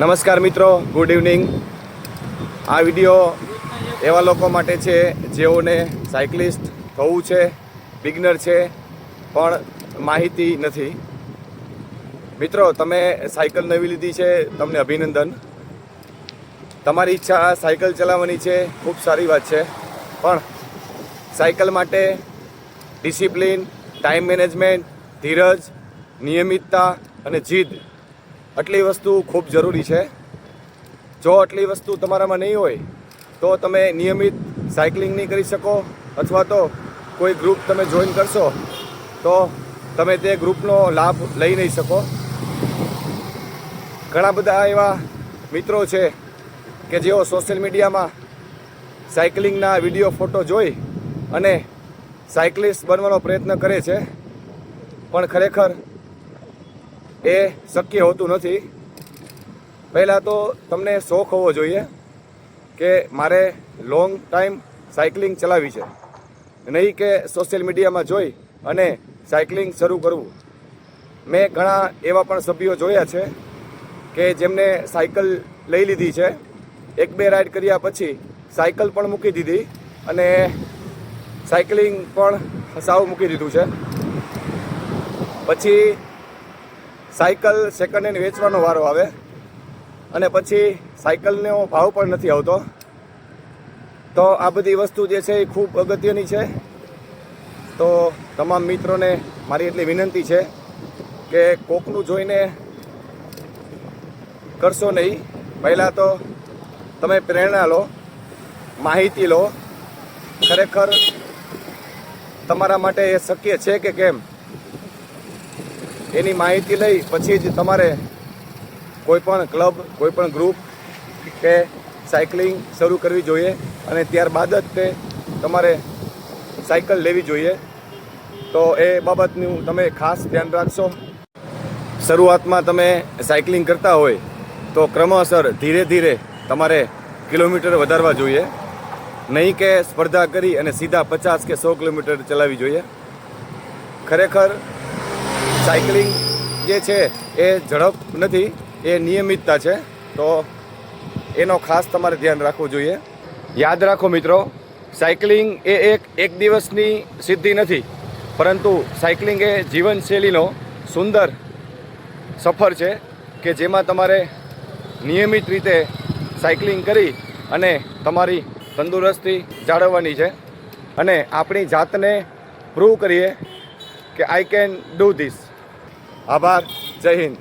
નમસ્કાર મિત્રો, good evening. આ વિડીયો એવા લોકો માટે છે જેઓને સાયકલિસ્ટ થવું છે, બિગનર છે પણ માહિતી નથી. મિત્રો, તમે સાયકલ નવી લીધી છે, તમને અભિનંદન. તમારી ઈચ્છા સાયકલ ચલાવવાની છે, ખૂબ સારી વાત છે. પણ સાયકલ માટે ડિસિપ્લિન, ટાઈમ મેનેજમેન્ટ, ધીરજ, નિયમિતતા અને જીદ આટલી વસ્તુ ખૂબ જરૂરી છે. જો આટલી વસ્તુ તમારામાં નહીં હોય તો તમે નિયમિત સાયકલિંગ નહીં કરી શકો, અથવા તો કોઈ ગ્રુપ તમે જોઈન કરશો તો તમે તે ગ્રુપનો લાભ લઈ નહીં શકો. ઘણા બધા એવા મિત્રો છે કે જેઓ સોશિયલ મીડિયામાં સાયકલિંગના વિડીયો ફોટો જોઈ અને સાયકલિસ્ટ બનવાનો પ્રયત્ન કરે છે, પણ ખરેખર એ શક્ય હોતું નથી. પહેલાં તો તમને શોખ હોવો જોઈએ કે મારે લોંગ ટાઈમ સાયકલિંગ ચલાવવી છે, નહીં કે સોશિયલ મીડિયામાં જોઈ અને સાયકલિંગ શરૂ કરવું. મેં ઘણા એવા પણ સભ્યો જોયા છે કે જેમને સાયકલ લઈ લીધી છે, 1-2 રાઈડ કર્યા પછી સાયકલ પણ મૂકી દીધી અને સાયકલિંગ પણ સાવ મૂકી દીધું છે. પછી સાયકલ સેકન્ડ હેન્ડ વેચવાનો વારો આવે અને પછી સાયકલનો ભાવ પણ નથી આવતો. તો આ બધી વસ્તુ જે છે એ ખૂબ અગત્યની છે. તો તમામ મિત્રોને મારી એટલી વિનંતી છે કે કોકનું જોઈને કરશો નહીં. પહેલાં તો તમે પ્રેરણા લો, માહિતી લો, ખરેખર તમારા માટે એ શક્ય છે કે કેમ એની માહિતી લઈ પછી જ તમારે કોઈ પણ ક્લબ, કોઈ પણ ગ્રુપ કે સાયકલિંગ શરૂ કરવી જોઈએ અને ત્યારબાદ જ તે તમારે સાયકલ લેવી જોઈએ. તો એ બાબતનું તમે ખાસ ધ્યાન રાખશો. શરૂઆતમાં તમે સાયકલિંગ કરતા હોય તો ક્રમશર ધીરે ધીરે તમારે કિલોમીટર વધારવા જોઈએ, નહીં કે સ્પર્ધા કરી અને સીધા 50 કે 100 કિલોમીટર ચલાવવી જોઈએ. ખરેખર સાયકલિંગ જે છે એ ઝડપ નથી, એ નિયમિતતા છે. તો એનો ખાસ તમારે ધ્યાન રાખવું જોઈએ. યાદ રાખો મિત્રો, સાયકલિંગ એ એક દિવસની સિદ્ધિ નથી, પરંતુ સાયકલિંગ એ જીવનશૈલીનો સુંદર સફર છે કે જેમાં તમારે નિયમિત રીતે સાયકલિંગ કરી અને તમારી તંદુરસ્તી જાળવવાની છે અને આપણી જાતને પ્રૂવ કરીએ કે આઈ કેન ડૂ ધીસ. આભાર. જય હિન્દ.